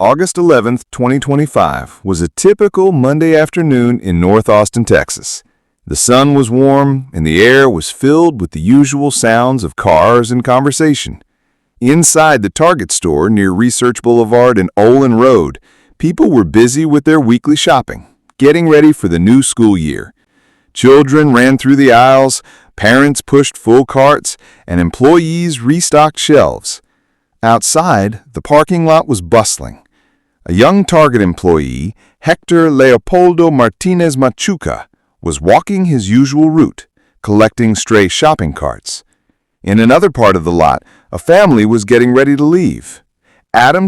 August 11th, 2025 was a typical Monday afternoon in North Austin, Texas. The sun was warm and the air was filled with the usual sounds of cars and conversation. Inside the Target store near Research Boulevard and Olin Road, people were busy with their weekly shopping, getting ready for the new school year. Children ran through the aisles, parents pushed full carts, and employees restocked shelves. Outside, the parking lot was bustling. A young Target employee, Hector Leopoldo Martinez Machuka, was walking his usual route, collecting stray shopping carts. In another part of the lot, a family was getting ready to leave.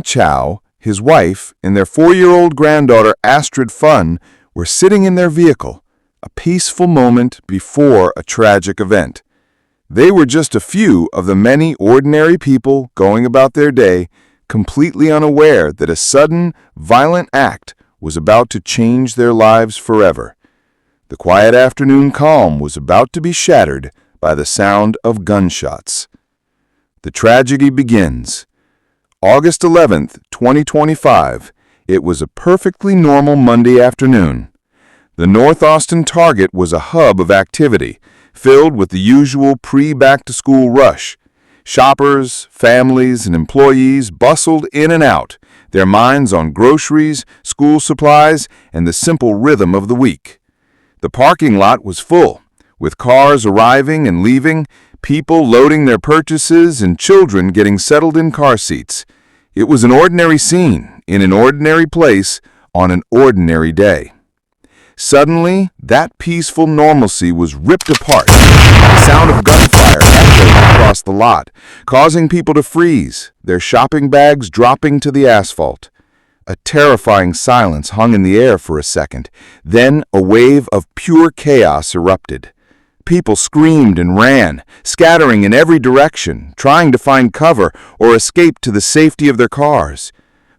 Chow, his wife, and their 4-year-old granddaughter Astred Fun were sitting in their vehicle, a peaceful moment before a tragic event. They were just a few of the many ordinary people going about their day, completely unaware that a sudden, violent act was about to change their lives forever. The quiet afternoon calm was about to be shattered by the sound of gunshots. The tragedy begins. August 11th, 2025. It was a perfectly normal Monday afternoon. The North Austin Target was a hub of activity, filled with the usual pre-back-to-school rush. Shoppers, families, and employees bustled in and out, their minds on groceries, school supplies, and the simple rhythm of the week. The parking lot was full, with cars arriving and leaving, people loading their purchases, and children getting settled in car seats. It was an ordinary scene, in an ordinary place, on an ordinary day. Suddenly, that peaceful normalcy was ripped apart. The sound of gunfire echoed across the lot, causing people to freeze, their shopping bags dropping to the asphalt. A terrifying silence hung in the air for a second. Then a wave of pure chaos erupted. People screamed and ran, scattering in every direction, trying to find cover or escape to the safety of their cars.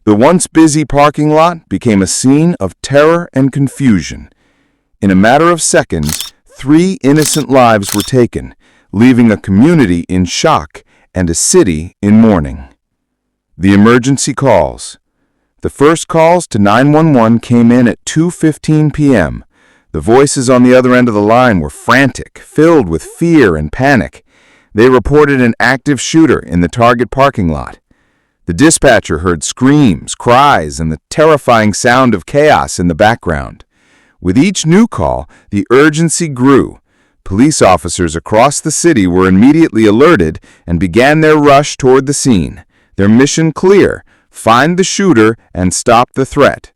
The once busy parking lot became a scene of terror and confusion. In a matter of seconds, 3 innocent lives were taken, leaving a community in shock and a city in mourning. The emergency calls. The first calls to 911 came in at 2:15 p.m. The voices on the other end of the line were frantic, filled with fear and panic. They reported an active shooter in the Target parking lot. The dispatcher heard screams, cries, and the terrifying sound of chaos in the background. With each new call, the urgency grew. Police officers across the city were immediately alerted and began their rush toward the scene. Their mission clear: find the shooter and stop the threat.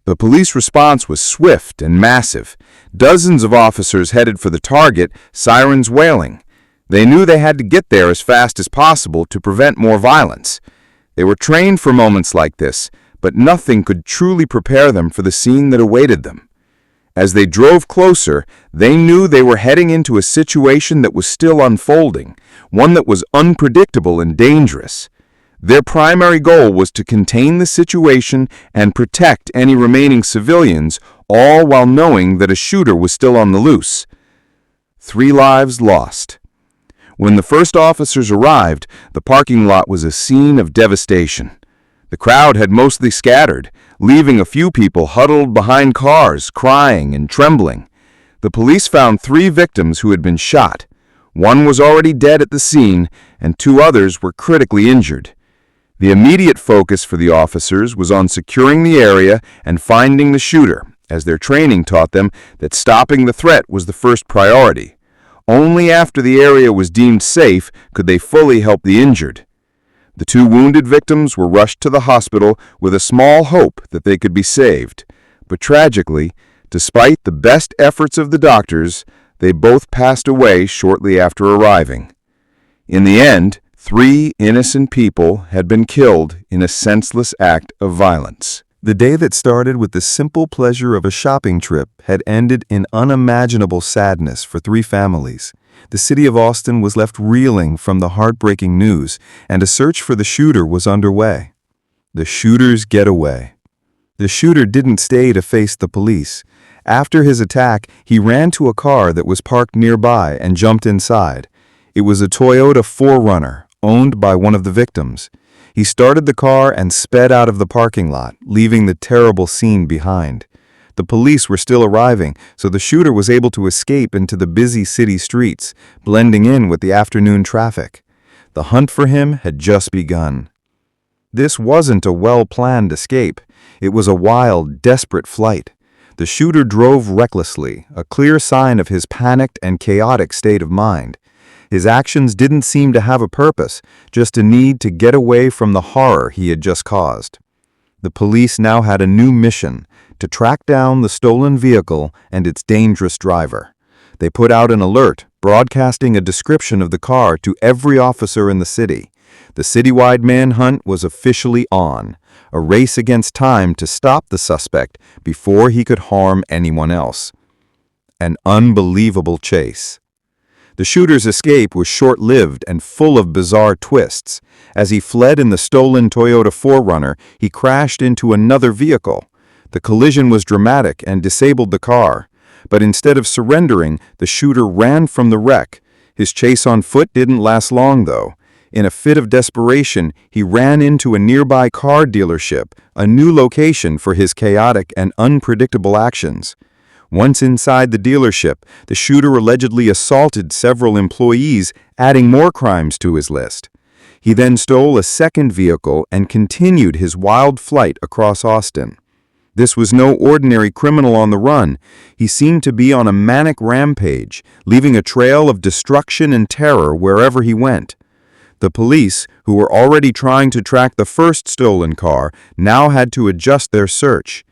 The police response was swift and massive. Dozens of officers headed for the target, sirens wailing. They knew they had to get there as fast as possible to prevent more violence. They were trained for moments like this, but nothing could truly prepare them for the scene that awaited them. As they drove closer, they knew they were heading into a situation that was still unfolding, one that was unpredictable and dangerous. Their primary goal was to contain the situation and protect any remaining civilians, all while knowing that a shooter was still on the loose. 3 lives lost. When the first officers arrived, the parking lot was a scene of devastation. The crowd had mostly scattered, leaving a few people huddled behind cars, crying and trembling. The police found 3 victims who had been shot. 1 was already dead at the scene, and 2 others were critically injured. The immediate focus for the officers was on securing the area and finding the shooter, as their training taught them that stopping the threat was the first priority. Only after the area was deemed safe could they fully help the injured. The 2 wounded victims were rushed to the hospital with a small hope that they could be saved. But tragically, despite the best efforts of the doctors, they both passed away shortly after arriving. In the end, 3 innocent people had been killed in a senseless act of violence. The day that started with the simple pleasure of a shopping trip had ended in unimaginable sadness for 3 families. The city of Austin was left reeling from the heartbreaking news, and a search for the shooter was underway. The shooter's getaway. The shooter didn't stay to face the police. After his attack, he ran to a car that was parked nearby and jumped inside. It was a Toyota 4Runner, owned by one of the victims. He started the car and sped out of the parking lot, leaving the terrible scene behind. The police were still arriving, so the shooter was able to escape into the busy city streets, blending in with the afternoon traffic. The hunt for him had just begun. This wasn't a well-planned escape. It was a wild, desperate flight. The shooter drove recklessly, a clear sign of his panicked and chaotic state of mind. His actions didn't seem to have a purpose, just a need to get away from the horror he had just caused. The police now had a new mission: to track down the stolen vehicle and its dangerous driver. They put out an alert, broadcasting a description of the car to every officer in the city. The citywide manhunt was officially on, a race against time to stop the suspect before he could harm anyone else. An unbelievable chase. The shooter's escape was short-lived and full of bizarre twists. As he fled in the stolen Toyota 4Runner, he crashed into another vehicle. The collision was dramatic and disabled the car. But instead of surrendering, the shooter ran from the wreck. His chase on foot didn't last long, though. In a fit of desperation, he ran into a nearby car dealership, a new location for his chaotic and unpredictable actions. Once inside the dealership, the shooter allegedly assaulted several employees, adding more crimes to his list. He then stole a second vehicle and continued his wild flight across Austin. This was no ordinary criminal on the run. He seemed to be on a manic rampage, leaving a trail of destruction and terror wherever he went. The police, who were already trying to track the first stolen car, now had to adjust their search.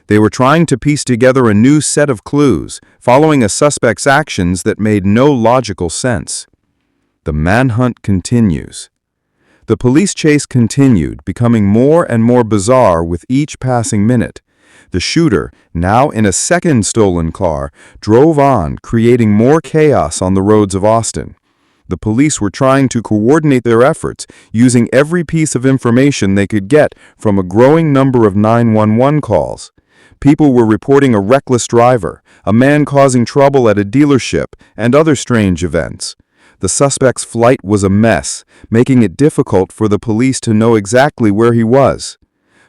They were trying to piece together a new set of clues, following a suspect's actions that made no logical sense. The manhunt continues. The police chase continued, becoming more and more bizarre with each passing minute. The shooter, now in a second stolen car, drove on, creating more chaos on the roads of Austin. The police were trying to coordinate their efforts, using every piece of information they could get from a growing number of 911 calls. People were reporting a reckless driver, a man causing trouble at a dealership, and other strange events. The suspect's flight was a mess, making it difficult for the police to know exactly where he was.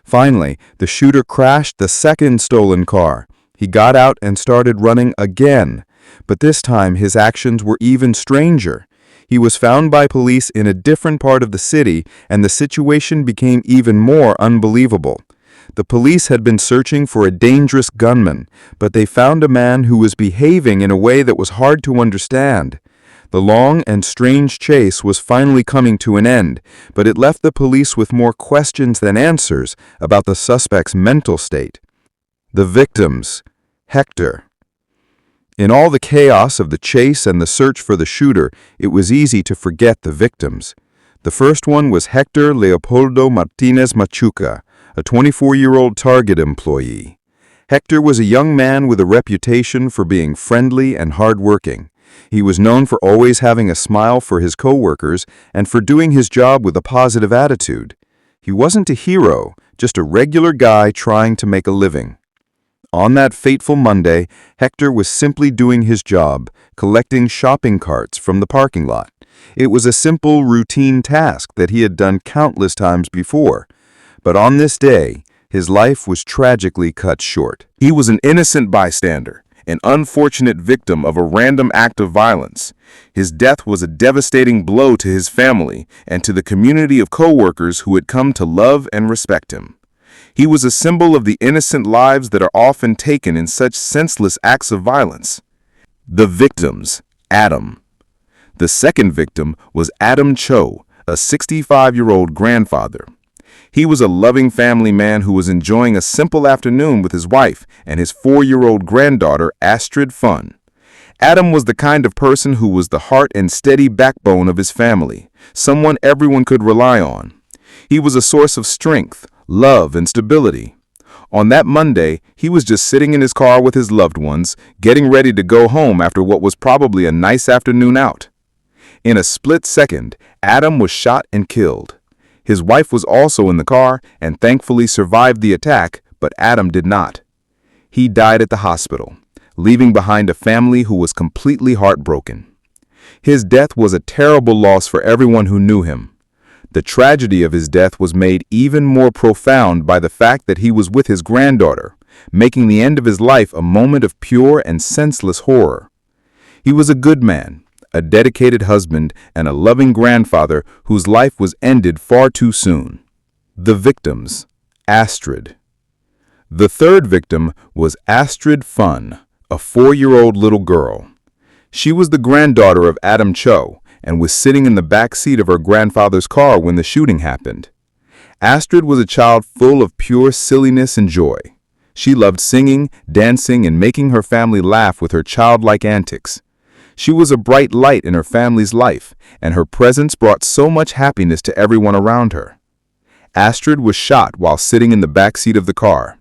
Finally, the shooter crashed the second stolen car. He got out and started running again, but this time his actions were even stranger. He was found by police in a different part of the city, and the situation became even more unbelievable. The police had been searching for a dangerous gunman, but they found a man who was behaving in a way that was hard to understand. The long and strange chase was finally coming to an end, but it left the police with more questions than answers about the suspect's mental state. The victims: Hector. In all the chaos of the chase and the search for the shooter, it was easy to forget the victims. The first one was Hector Leopoldo Martinez Machuka, a 24-year-old Target employee. Hector was a young man with a reputation for being friendly and hardworking. He was known for always having a smile for his coworkers and for doing his job with a positive attitude. He wasn't a hero, just a regular guy trying to make a living. On that fateful Monday, Hector was simply doing his job, collecting shopping carts from the parking lot. It was a simple, routine task that he had done countless times before. But on this day, his life was tragically cut short. He was an innocent bystander, an unfortunate victim of a random act of violence. His death was a devastating blow to his family and to the community of coworkers who had come to love and respect him. He was a symbol of the innocent lives that are often taken in such senseless acts of violence. The victims: Adam. The second victim was Adam Chow, a 65-year-old grandfather. He was a loving family man who was enjoying a simple afternoon with his wife and his 4-year-old granddaughter, Astred Fun. Adam was the kind of person who was the heart and steady backbone of his family, someone everyone could rely on. He was a source of strength, love, and stability. On that Monday, he was just sitting in his car with his loved ones, getting ready to go home after what was probably a nice afternoon out. In a split second, Adam was shot and killed. His wife was also in the car and thankfully survived the attack, but Adam did not. He died at the hospital, leaving behind a family who was completely heartbroken. His death was a terrible loss for everyone who knew him. The tragedy of his death was made even more profound by the fact that he was with his granddaughter, making the end of his life a moment of pure and senseless horror. He was a good man, a dedicated husband, and a loving grandfather whose life was ended far too soon. The victims: Astred. The third victim was Astred Fun, a 4-year-old little girl. She was the granddaughter of Adam Chow and was sitting in the back seat of her grandfather's car when the shooting happened. Astrid was a child full of pure silliness and joy. She loved singing, dancing, and making her family laugh with her childlike antics. She was a bright light in her family's life, and her presence brought so much happiness to everyone around her. Astrid was shot while sitting in the back seat of the car.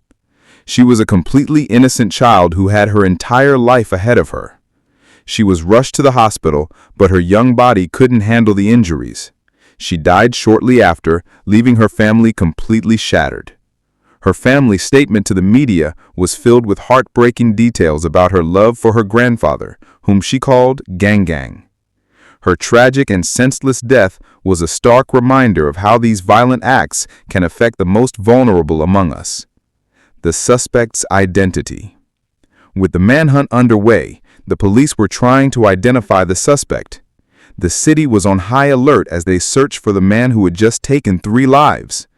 She was a completely innocent child who had her entire life ahead of her. She was rushed to the hospital, but her young body couldn't handle the injuries. She died shortly after, leaving her family completely shattered. Her family's statement to the media was filled with heartbreaking details about her love for her grandfather, whom she called Gang Gang. Her tragic and senseless death was a stark reminder of how these violent acts can affect the most vulnerable among us. The suspect's identity. With the manhunt underway, the police were trying to identify the suspect. The city was on high alert as they searched for the man who had just taken 3 lives.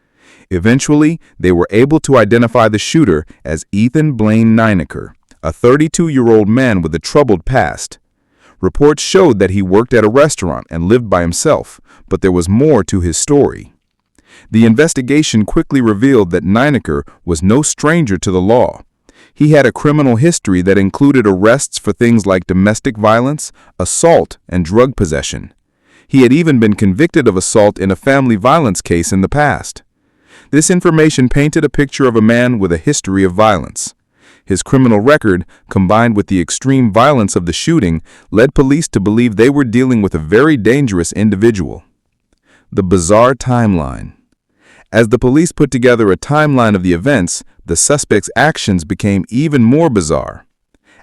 Eventually, they were able to identify the shooter as Blaine Nineker, a 32-year-old man with a troubled past. Reports showed that he worked at a restaurant and lived by himself, but there was more to his story. The investigation quickly revealed that Nineker was no stranger to the law. He had a criminal history that included arrests for things like domestic violence, assault, and drug possession. He had even been convicted of assault in a family violence case in the past. This information painted a picture of a man with a history of violence. His criminal record, combined with the extreme violence of the shooting, led police to believe they were dealing with a very dangerous individual. The bizarre timeline. As the police put together a timeline of the events, the suspect's actions became even more bizarre.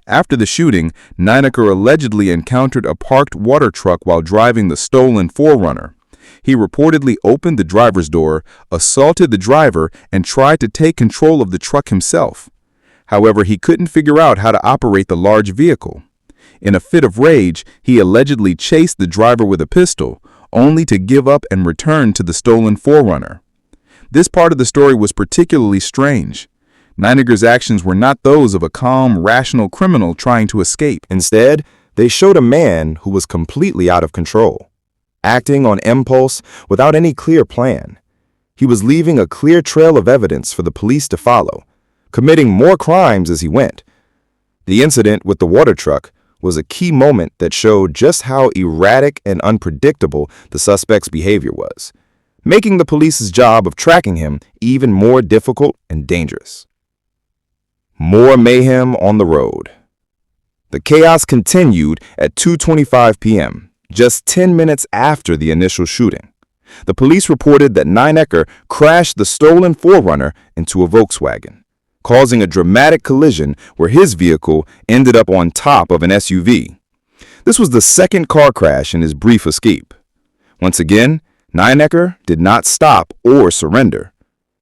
After the shooting, Nineker allegedly encountered a parked water truck while driving the stolen 4Runner. He reportedly opened the driver's door, assaulted the driver, and tried to take control of the truck himself. However, he couldn't figure out how to operate the large vehicle. In a fit of rage, he allegedly chased the driver with a pistol, only to give up and return to the stolen 4Runner. This part of the story was particularly strange. Nineker's actions were not those of a calm, rational criminal trying to escape. Instead, they showed a man who was completely out of control, acting on impulse without any clear plan. He was leaving a clear trail of evidence for the police to follow, committing more crimes as he went. The incident with the water truck was a key moment that showed just how erratic and unpredictable the suspect's behavior was, making the police's job of tracking him even more difficult and dangerous. More mayhem on the road. The chaos continued at 2:25 p.m., just 10 minutes after the initial shooting. The police reported that Nineker crashed the stolen 4Runner into a Volkswagen, causing a dramatic collision where his vehicle ended up on top of an SUV. This was the second car crash in his brief escape. Once again, Nineker did not stop or surrender.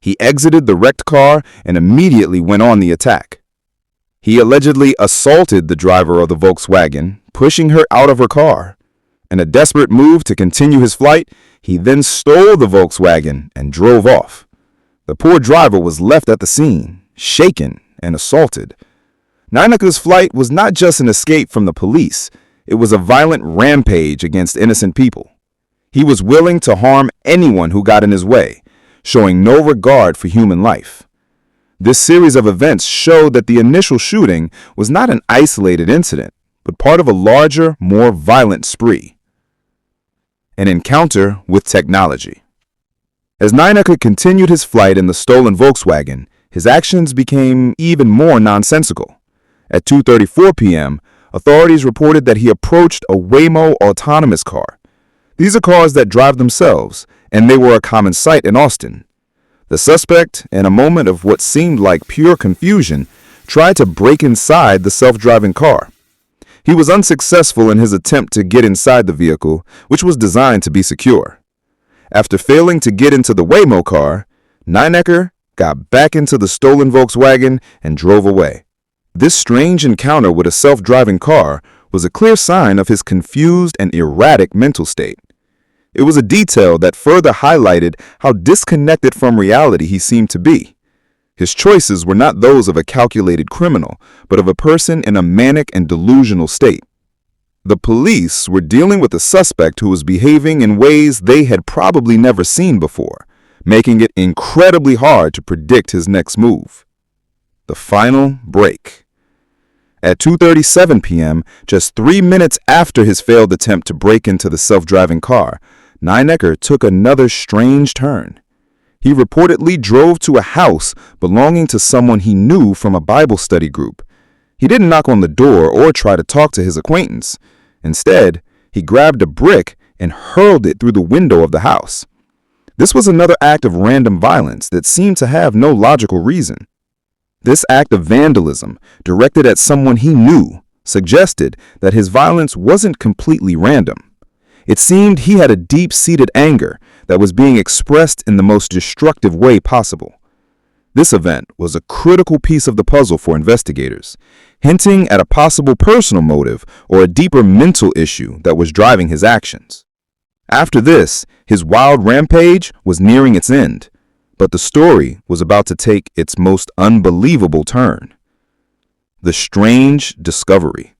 He exited the wrecked car and immediately went on the attack. He allegedly assaulted the driver of the Volkswagen, pushing her out of her car. In a desperate move to continue his flight, he then stole the Volkswagen and drove off. The poor driver was left at the scene, shaken and assaulted. Nineker's flight was not just an escape from the police, it was a violent rampage against innocent people. He was willing to harm anyone who got in his way, showing no regard for human life. This series of events showed that the initial shooting was not an isolated incident, but part of a larger, more violent spree. An encounter with technology. As Nineker continued his flight in the stolen Volkswagen, his actions became even more nonsensical. At 2:34 p.m., authorities reported that he approached a Waymo autonomous car. These are cars that drive themselves, and they were a common sight in Austin. The suspect, in a moment of what seemed like pure confusion, tried to break inside the self-driving car. He was unsuccessful in his attempt to get inside the vehicle, which was designed to be secure. After failing to get into the Waymo car, Nineker got back into the stolen Volkswagen and drove away. This strange encounter with a self-driving car was a clear sign of his confused and erratic mental state. It was a detail that further highlighted how disconnected from reality he seemed to be. His choices were not those of a calculated criminal, but of a person in a manic and delusional state. The police were dealing with a suspect who was behaving in ways they had probably never seen before, making it incredibly hard to predict his next move. The final break. At 2:37 p.m., just 3 minutes after his failed attempt to break into the self-driving car, Nineker took another strange turn. He reportedly drove to a house belonging to someone he knew from a Bible study group. He didn't knock on the door or try to talk to his acquaintance. Instead, he grabbed a brick and hurled it through the window of the house. This was another act of random violence that seemed to have no logical reason. This act of vandalism, directed at someone he knew, suggested that his violence wasn't completely random. It seemed he had a deep-seated anger that was being expressed in the most destructive way possible. This event was a critical piece of the puzzle for investigators, hinting at a possible personal motive or a deeper mental issue that was driving his actions. After this, his wild rampage was nearing its end, but the story was about to take its most unbelievable turn. The strange discovery.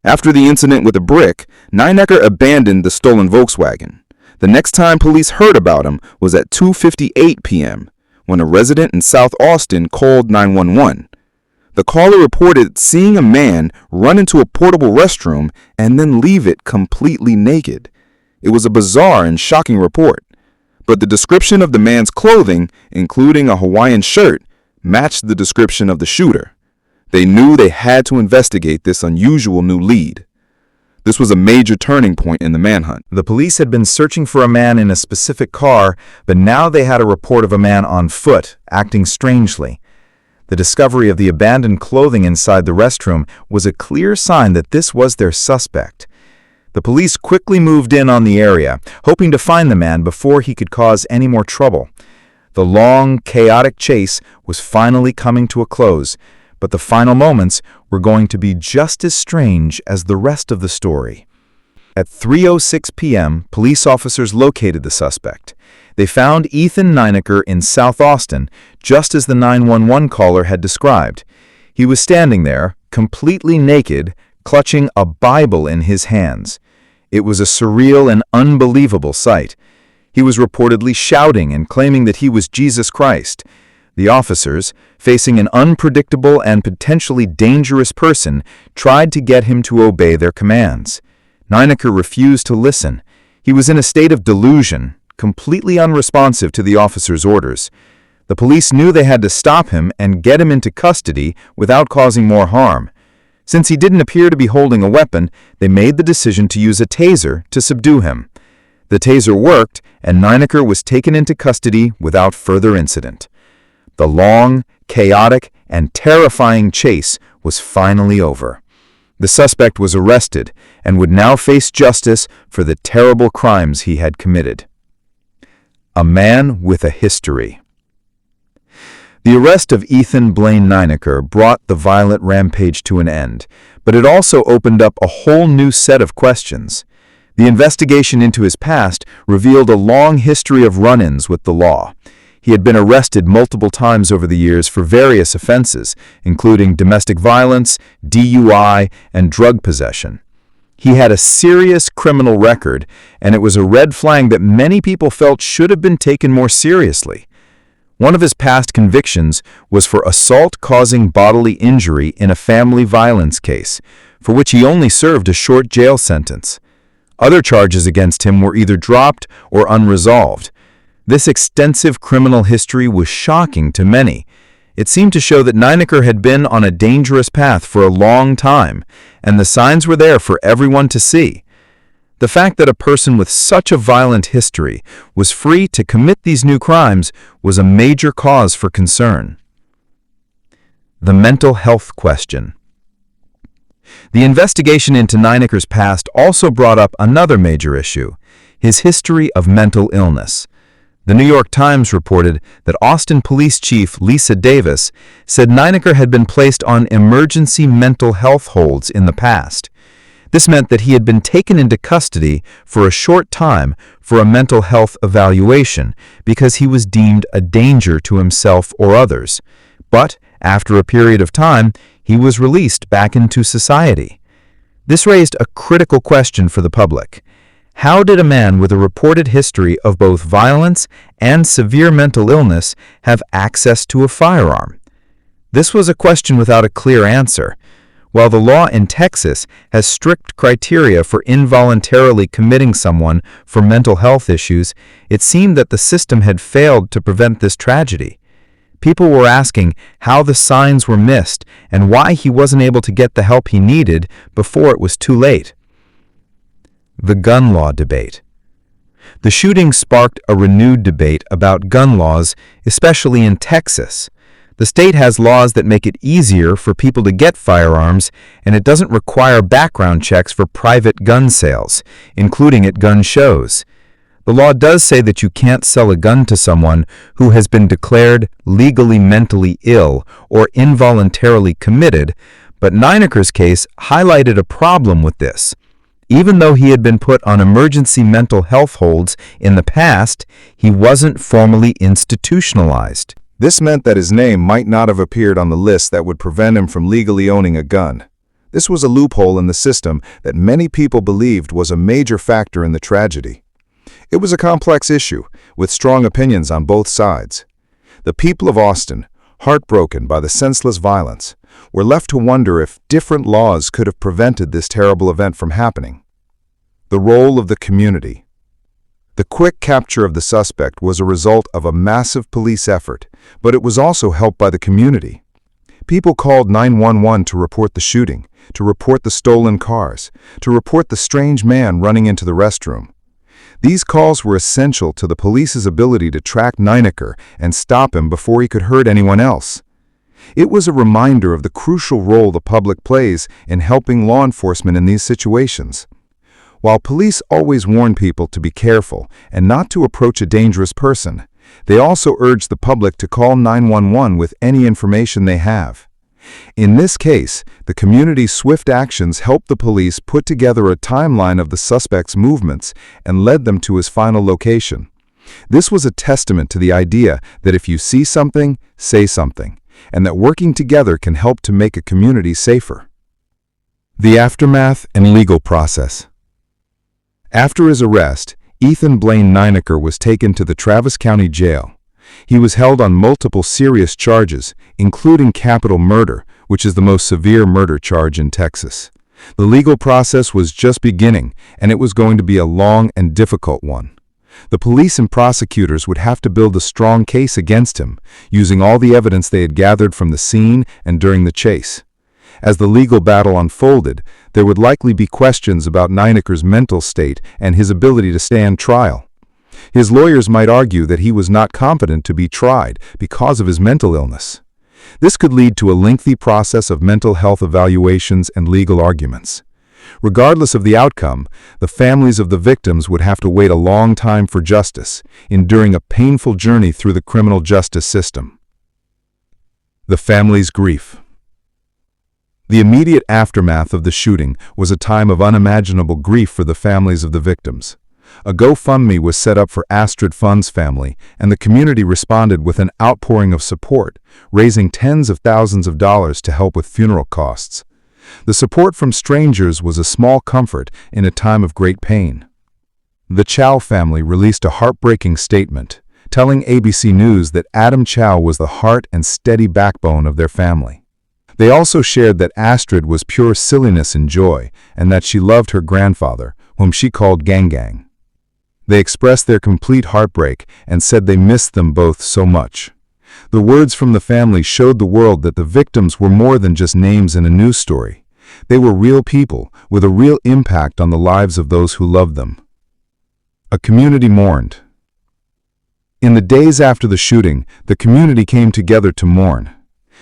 After the incident with the brick, Nineker abandoned the stolen Volkswagen. The next time police heard about him was at 2:58 p.m., when a resident in South Austin called 911. The caller reported seeing a man run into a portable restroom and then leave it completely naked. It was a bizarre and shocking report, but the description of the man's clothing, including a Hawaiian shirt, matched the description of the shooter. They knew they had to investigate this unusual new lead. This was a major turning point in the manhunt. The police had been searching for a man in a specific car, but now they had a report of a man on foot, acting strangely. The discovery of the abandoned clothing inside the restroom was a clear sign that this was their suspect. The police quickly moved in on the area, hoping to find the man before he could cause any more trouble. The long, chaotic chase was finally coming to a close, but the final moments were going to be just as strange as the rest of the story. At 3:06 p.m., police officers located the suspect. They found Ethan Nineker in South Austin, just as the 911 caller had described. He was standing there, completely naked, clutching a Bible in his hands. It was a surreal and unbelievable sight. He was reportedly shouting and claiming that he was Jesus Christ. The officers, facing an unpredictable and potentially dangerous person, tried to get him to obey their commands. Nineker refused to listen. He was in a state of delusion, completely unresponsive to the officers' orders. The police knew they had to stop him and get him into custody without causing more harm. Since he didn't appear to be holding a weapon, they made the decision to use a taser to subdue him. The taser worked, and Nineker was taken into custody without further incident. The long, chaotic, and terrifying chase was finally over. The suspect was arrested and would now face justice for the terrible crimes he had committed. A man with a history. The arrest of Ethan Blaine Nineker brought the violent rampage to an end, but it also opened up a whole new set of questions. The investigation into his past revealed a long history of run-ins with the law. He had been arrested multiple times over the years for various offenses, including domestic violence, DUI, and drug possession. He had a serious criminal record, and it was a red flag that many people felt should have been taken more seriously. One of his past convictions was for assault causing bodily injury in a family violence case, for which he only served a short jail sentence. Other charges against him were either dropped or unresolved. This extensive criminal history was shocking to many. It seemed to show that Nineker had been on a dangerous path for a long time, and the signs were there for everyone to see. The fact that a person with such a violent history was free to commit these new crimes was a major cause for concern. The mental health question. The investigation into Nineker's past also brought up another major issue: his history of mental illness. The New York Times reported that Austin Police Chief Lisa Davis said Nineker had been placed on emergency mental health holds in the past. This meant that he had been taken into custody for a short time for a mental health evaluation because he was deemed a danger to himself or others. But after a period of time, he was released back into society. This raised a critical question for the public. How did a man with a reported history of both violence and severe mental illness have access to a firearm? This was a question without a clear answer. While the law in Texas has strict criteria for involuntarily committing someone for mental health issues, it seemed that the system had failed to prevent this tragedy. People were asking how the signs were missed and why he wasn't able to get the help he needed before it was too late. The gun law debate. The shooting sparked a renewed debate about gun laws, especially in Texas. The state has laws that make it easier for people to get firearms, and it doesn't require background checks for private gun sales, including at gun shows. The law does say that you can't sell a gun to someone who has been declared legally mentally ill or involuntarily committed, but Nineker's case highlighted a problem with this. Even though he had been put on emergency mental health holds in the past, he wasn't formally institutionalized. This meant that his name might not have appeared on the list that would prevent him from legally owning a gun. This was a loophole in the system that many people believed was a major factor in the tragedy. It was a complex issue, with strong opinions on both sides. The people of Austin, heartbroken by the senseless violence, were left to wonder if different laws could have prevented this terrible event from happening. The role of the community. The quick capture of the suspect was a result of a massive police effort, but it was also helped by the community. People called 911 to report the shooting, to report the stolen cars, to report the strange man running into the restroom. These calls were essential to the police's ability to track Nineker and stop him before he could hurt anyone else. It was a reminder of the crucial role the public plays in helping law enforcement in these situations. While police always warn people to be careful and not to approach a dangerous person, they also urge the public to call 911 with any information they have. In this case, the community's swift actions helped the police put together a timeline of the suspect's movements and led them to his final location. This was a testament to the idea that if you see something, say something, and that working together can help to make a community safer. The aftermath and legal process. After his arrest, Ethan Blaine Nineker was taken to the Travis County Jail. He was held on multiple serious charges, including capital murder, which is the most severe murder charge in Texas. The legal process was just beginning, and it was going to be a long and difficult one. The police and prosecutors would have to build a strong case against him, using all the evidence they had gathered from the scene and during the chase. As the legal battle unfolded, there would likely be questions about Nineker's mental state and his ability to stand trial. His lawyers might argue that he was not competent to be tried because of his mental illness. This could lead to a lengthy process of mental health evaluations and legal arguments. Regardless of the outcome, the families of the victims would have to wait a long time for justice, enduring a painful journey through the criminal justice system. The family's grief. The immediate aftermath of the shooting was a time of unimaginable grief for the families of the victims. A GoFundMe was set up for Astred Fun's family, and the community responded with an outpouring of support, raising tens of thousands of dollars to help with funeral costs. The support from strangers was a small comfort in a time of great pain. The Chow family released a heartbreaking statement, telling ABC News that Adam Chow was the heart and steady backbone of their family. They also shared that Astrid was pure silliness and joy, and that she loved her grandfather, whom she called Gang Gang. They expressed their complete heartbreak and said they missed them both so much. The words from the family showed the world that the victims were more than just names in a news story. They were real people with a real impact on the lives of those who loved them. A community mourned. In the days after the shooting, the community came together to mourn.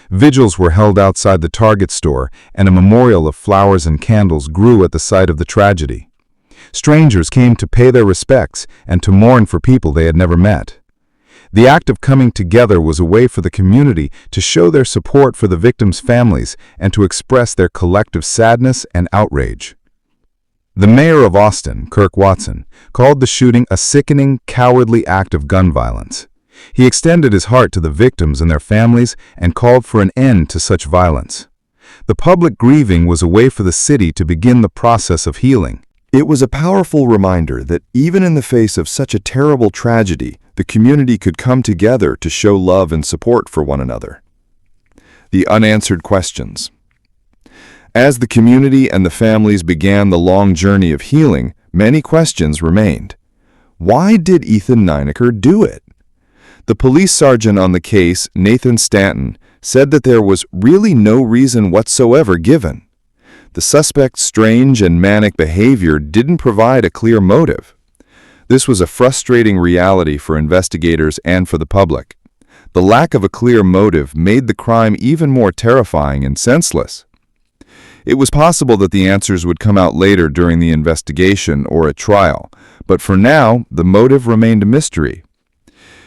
Vigils were held outside the Target store, and a memorial of flowers and candles grew at the site of the tragedy. Strangers came to pay their respects and to mourn for people they had never met. The act of coming together was a way for the community to show their support for the victims' families and to express their collective sadness and outrage. The mayor of Austin, Kirk Watson, called the shooting a sickening, cowardly act of gun violence. He extended his heart to the victims and their families and called for an end to such violence. The public grieving was a way for the city to begin the process of healing. It was a powerful reminder that even in the face of such a terrible tragedy, the community could come together to show love and support for one another. The unanswered questions. As the community and the families began the long journey of healing, many questions remained. Why did Ethan Nineker do it? The police sergeant on the case, Nathan Stanton, said that there was really no reason whatsoever given. The suspect's strange and manic behavior didn't provide a clear motive. This was a frustrating reality for investigators and for the public. The lack of a clear motive made the crime even more terrifying and senseless. It was possible that the answers would come out later during the investigation or at trial, but for now, the motive remained a mystery.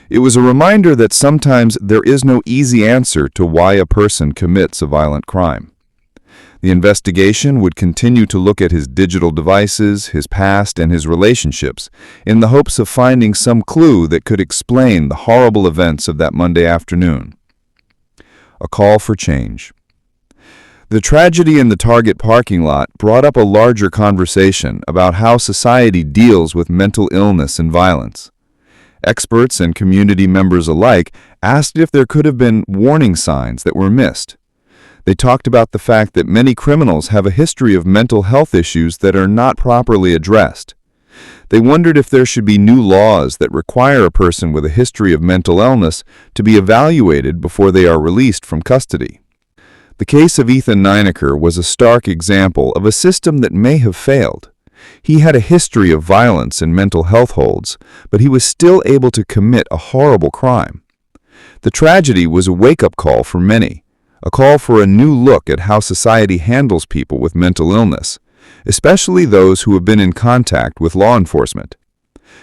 It was a reminder that sometimes there is no easy answer to why a person commits a violent crime. The investigation would continue to look at his digital devices, his past, and his relationships, in the hopes of finding some clue that could explain the horrible events of that Monday afternoon. A call for change. The tragedy in the Target parking lot brought up a larger conversation about how society deals with mental illness and violence. Experts and community members alike asked if there could have been warning signs that were missed. They talked about the fact that many criminals have a history of mental health issues that are not properly addressed. They wondered if there should be new laws that require a person with a history of mental illness to be evaluated before they are released from custody. The case of Ethan Nineker was a stark example of a system that may have failed. He had a history of violence and mental health holds, but he was still able to commit a horrible crime. The tragedy was a wake-up call for many, a call for a new look at how society handles people with mental illness, especially those who have been in contact with law enforcement.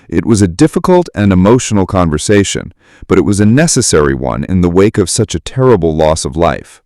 It was a difficult and emotional conversation, but it was a necessary one in the wake of such a terrible loss of life.